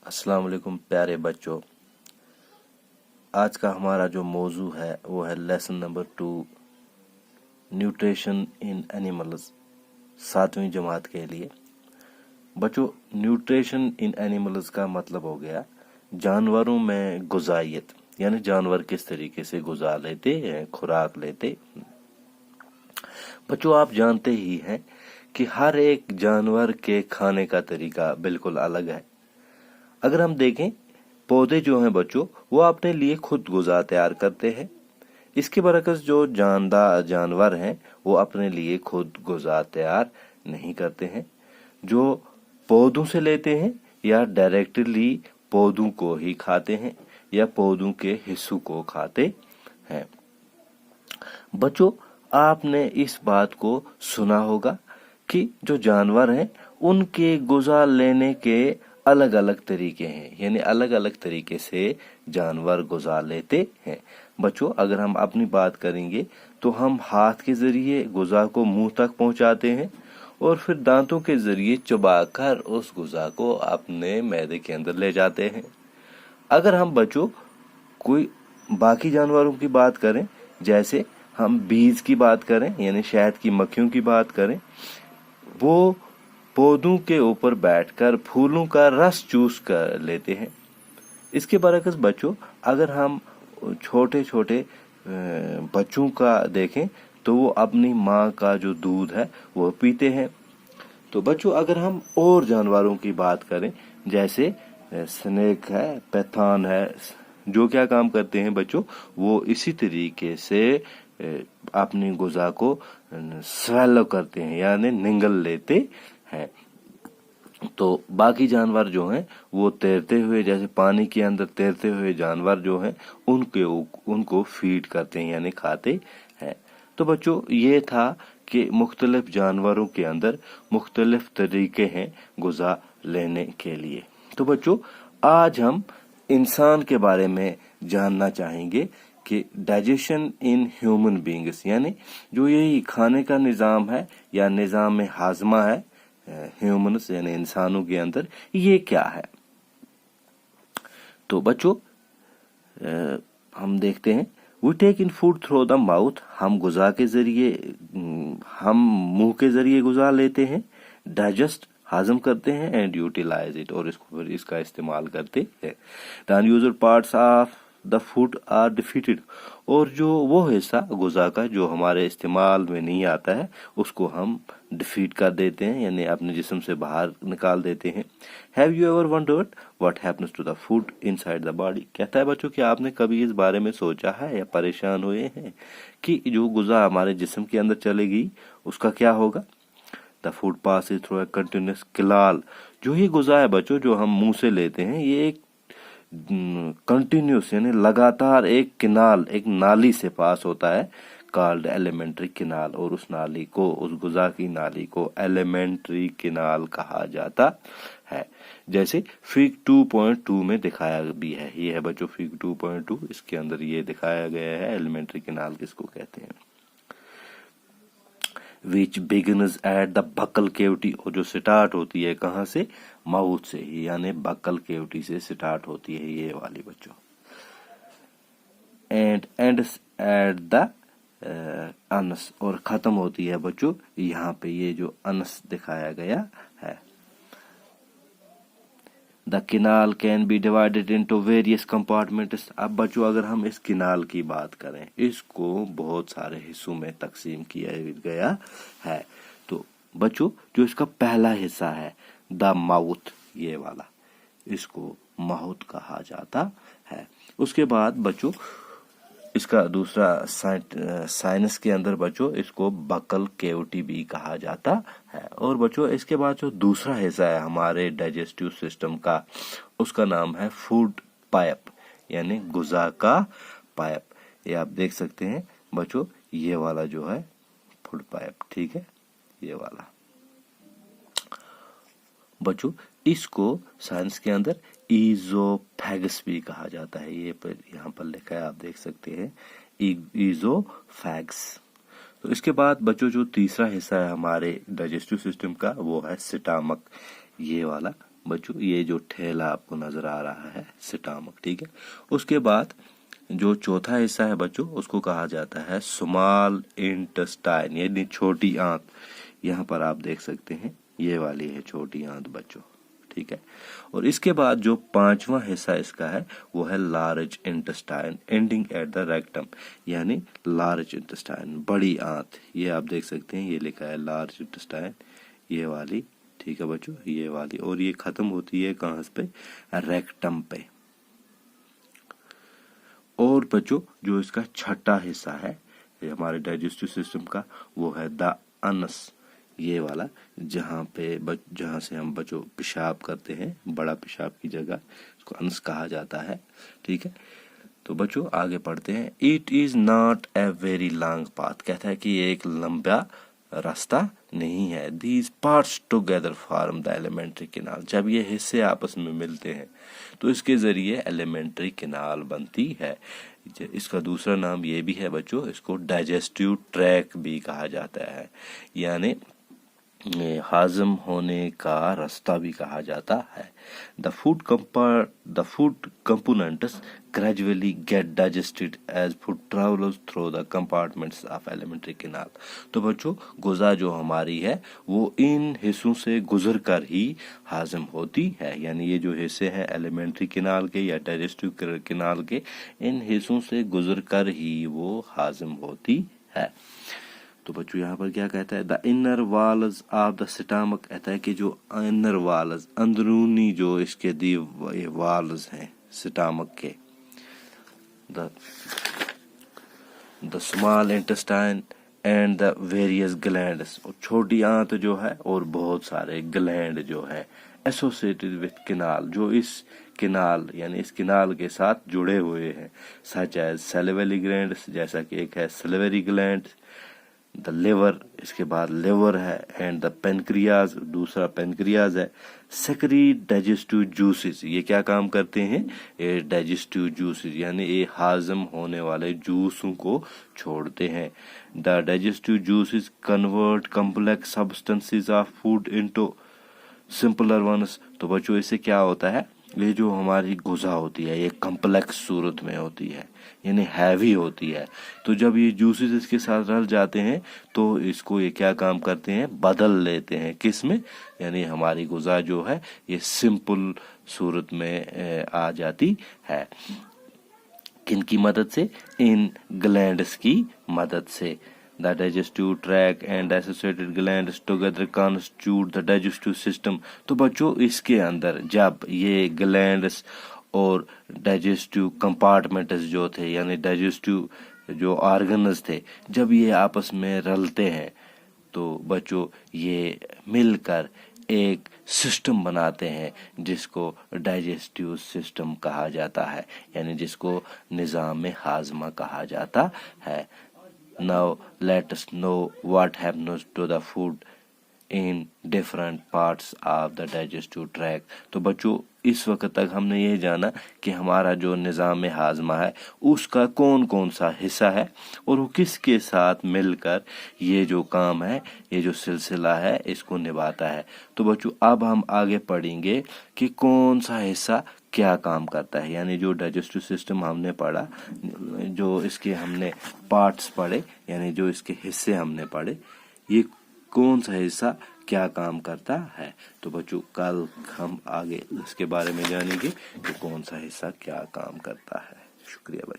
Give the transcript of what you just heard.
अस्सलाम वालेकुम प्यारे बच्चों। आज का हमारा जो मौजू है वो है lesson number 2 nutrition in animals, 7वीं जमात के लिए। बच्चों, न्यूट्रिशन इन एनिमल्स का मतलब हो गया जानवरों में गुज़ारियत, यानी जानवर किस तरीके से गुज़ार लेते हैं, खुराक लेते। बच्चों, आप जानते ही हैं कि हर एक जानवर के खाने का तरीका बिल्कुल अलग है। अगर हम देखें, पौधे जो हैं बच्चों, वो अपने लिए खुद गुज़ा तैयार करते हैं। इसके बरकस जो जानवर हैं वो अपने लिए खुद गुज़ा तैयार नहीं करते हैं। जो पौधों से लेते हैं या डायरेक्टली पौधों को ही खाते हैं या पौधों के हिस्सों को खाते हैं। बच्चों, आपने इस बात को सुना होगा कि जो जानवर हैं उनके गुज़ा लेने के अलग अलग तरीके हैं, यानी अलग अलग तरीके से जानवर गुज़ार लेते हैं। बच्चों, अगर हम अपनी बात करेंगे तो हम हाथ के जरिए गुज़ा को मुंह तक पहुंचाते हैं और फिर दांतों के जरिए चबाकर उस गुज़ा को अपने मैदे के अंदर ले जाते हैं। अगर हम बच्चों कोई बाकी जानवरों की बात करें, जैसे हम बीज की बात करें यानी शहद की मक्खियों की बात करें, वो पौधों के ऊपर बैठकर फूलों का रस चूस कर लेते हैं। इसके बरकस बच्चों, अगर हम छोटे छोटे बच्चों का देखें तो वो अपनी माँ का जो दूध है वो पीते हैं। तो बच्चों, अगर हम और जानवरों की बात करें, जैसे स्नेक है, पैथॉन है, जो क्या काम करते हैं बच्चों, वो इसी तरीके से अपनी गुज़ा को स्वेलो करते हैं यानी निगल लेते हैं। तो बाकी जानवर जो हैं वो तैरते हुए, जैसे पानी के अंदर तैरते हुए जानवर जो हैं उनको फीड करते हैं यानी खाते हैं। तो बच्चों, ये था कि मुख्तलिफ जानवरों के अंदर मुख्तलिफ तरीके हैं गुज़ा लेने के लिए। तो बच्चों, आज हम इंसान के बारे में जानना चाहेंगे कि डाइजेशन इन ह्यूमन बीइंग्स, यानी जो यही खाने का निज़ाम है या निज़ाम हाजमा है ह्यूमन्स यानी इंसानों के अंदर, ये क्या है। तो बच्चों, हम देखते हैं, we take in food through the mouth, हम गुज़ा के जरिए, हम मुंह के जरिए गुज़ा लेते हैं, डाइजेस्ट हाजम करते हैं, एंड यूटिलाइज इट, और इसको फिर इसका इस्तेमाल करते हैं। The unused parts of the food are defeated, और जो वो हिस्सा गुज़ा का जो हमारे इस्तेमाल में नहीं आता है उसको हम डिफीट कर देते हैं यानी अपने जिस्म से बाहर निकाल देते हैं। Have you ever wondered what happens to the food inside the body? कहता है बच्चों कि आपने कभी इस बारे में सोचा है या परेशान हुए हैं कि जो गुज़ा हमारे जिस्म के अंदर चलेगी उसका क्या होगा? The food pass through a continuous canal, जो ये गुज़ा है बच्चों जो हम मुंह से लेते हैं, ये एक कंटिन्यूस यानी लगातार एक किनाल, एक नाली से पास होता है, कॉल्ड एलिमेंट्री किनाल, और उस नाली को, उस गुज़ा की नाली को एलिमेंट्री किनाल कहा जाता है। जैसे फिग 2.2 में दिखाया भी है, ये है बच्चों फिग 2.2, इसके अंदर ये दिखाया गया है एलिमेंट्री किनाल किसको कहते हैं। Which begins at the buccal cavity, और जो स्टार्ट होती है कहाँ से? माउथ से ही, यानी बकल केविटी से स्टार्ट होती है ये वाली बच्चों। And ends at the Anas, और खत्म होती है बच्चों यहाँ पे, ये जो अनस दिखाया गया है। The canal can be divided into various compartments. अब बच्चों, अगर हम इस किनाल की बात करें, इसको बहुत सारे हिस्सों में तकसीम किया गया है। तो बच्चों, जो इसका पहला हिस्सा है द माउथ, ये वाला, इसको माउथ कहा जाता है। उसके बाद बच्चों, इसका दूसरा साइनस के अंदर बच्चों इसको बकल केविटी भी कहा जाता है। और बच्चों, इसके बाद जो दूसरा हिस्सा है हमारे डाइजेस्टिव सिस्टम का, उसका नाम है फूड पाइप यानी गुज़ा का पाइप। ये आप देख सकते हैं बच्चों, ये वाला जो है फूड पाइप, ठीक है, ये वाला बच्चों, इसको साइंस के अंदर ईज़ोफेगस भी कहा जाता है। ये पर यहाँ पर लिखा है, आप देख सकते हैं, ईज़ोफेगस। तो इसके बाद बच्चों, जो तीसरा हिस्सा है हमारे डाइजेस्टिव सिस्टम का, वो है स्टमक, ये वाला बच्चों ये जो ठेला आपको नजर आ रहा है स्टमक, ठीक है। उसके बाद जो चौथा हिस्सा है बच्चों उसको कहा जाता है स्मॉल इंटेस्टाइन यानी छोटी आंत। यहाँ पर आप देख सकते हैं ये वाली है छोटी आंत बच्चों, ठीक है। और इसके बाद जो पांचवा हिस्सा इसका है वो है large intestine ending at the rectum, यानी लार्ज इंटेस्टाइन बड़ी आंत। ये आप देख सकते हैं ये लिखा है लार्ज इंटेस्टाइन, ये वाली, ठीक है बच्चों, ये वाली। और ये खत्म होती है कहाँ पे, रेक्टम पे। और बच्चों जो इसका छठा हिस्सा है हमारे डाइजेस्टिव सिस्टम का वो है द अनस, ये वाला, जहाँ से हम बच्चों पेशाब करते हैं, बड़ा पेशाब की जगह इसको अनस कहा जाता है, ठीक है। तो बच्चों आगे पढ़ते हैं। It is not a very long path, कहता है कि ये एक लंबा रास्ता नहीं है। These parts together form the alimentary canal, जब ये हिस्से आपस में मिलते हैं तो इसके जरिए एलिमेंट्री कैनाल बनती है। इसका दूसरा नाम ये भी है बच्चों, इसको डाइजेस्टिव ट्रैक भी कहा जाता है, यानी हाजम होने का रास्ता भी कहा जाता है। The food components gradually get digested as food travels through the compartments of alimentary canal। तो बच्चों गुज़ा जो हमारी है वो इन हिस्सों से गुजर कर ही हाजम होती है, यानी ये जो हिस्से हैं एलिमेंट्री कैनाल के या डाइजेस्टिव कैनाल के, इन हिस्सों से गुजर कर ही वो हाजम होती है। तो बच्चों यहाँ पर क्या कहता है, the inner walls of the stomach, कहता है कि जो इनर वॉल्स अंदरूनी जो इसके दी वॉल्स हैं स्टमक के, the small intestine and the various glands, और छोटी आंत जो है और बहुत सारे ग्लैंड जो है एसोसिएटेड विथ कैनाल, जो इस कैनाल यानी इस कैनाल के साथ जुड़े हुए हैं, सच एज सैलिवरी ग्लैंड्स, जैसा कि एक है सैलिवरी ग्लैंड, द लिवर, इसके बाद लिवर है, एंड द पेनक्रियाज, दूसरा पेनक्रियाज है। सेक्रीट डाइजेस्टिव जूसेस, ये क्या काम करते हैं, ये डाइजेस्टिव जूसेस यानी ये हाजम होने वाले जूसों को छोड़ते हैं। The digestive juices convert complex substances of food into simpler ones. तो बच्चों इससे क्या होता है, ये जो हमारी गुज़ा होती है ये कॉम्प्लेक्स सूरत में होती है, यानी हैवी होती है। तो जब ये जूसेस इसके साथ रल जाते हैं तो इसको ये क्या काम करते हैं, बदल लेते हैं किस में, यानी हमारी गुज़ा जो है ये सिंपल सूरत में आ जाती है। किन की मदद से, इन ग्लैंड्स की मदद से। The digestive tract and associated glands together constitute the digestive system। तो बच्चों इसके अंदर जब ये ग्लैंड्स और डाइजेस्टिव कंपार्टमेंट्स जो थे यानी डाइजेस्टिव जो ऑर्गन्स थे, जब ये आपस में रलते हैं तो बच्चों ये मिलकर एक सिस्टम बनाते हैं जिसको डाइजेस्टिव सिस्टम कहा जाता है, यानी जिसको निज़ाम हाजमा कहा जाता है। Now let us know what happens to the food in different parts of the digestive tract। तो बच्चों इस वक्त तक हमने ये जाना कि हमारा जो निज़ाम हाजमा है उसका कौन कौन सा हिस्सा है और वो किसके साथ मिलकर ये जो काम है, ये जो सिलसिला है इसको निभाता है। तो बच्चों अब हम आगे पढ़ेंगे कि कौन सा हिस्सा क्या काम करता है, यानी जो डाइजेस्टिव सिस्टम हमने पढ़ा, जो इसके हमने पार्ट्स पढ़े यानी जो इसके हिस्से हमने पढ़े, ये कौन सा हिस्सा क्या काम करता है। तो बच्चों कल हम आगे इसके बारे में जानेंगे कि कौन सा हिस्सा क्या काम करता है। शुक्रिया।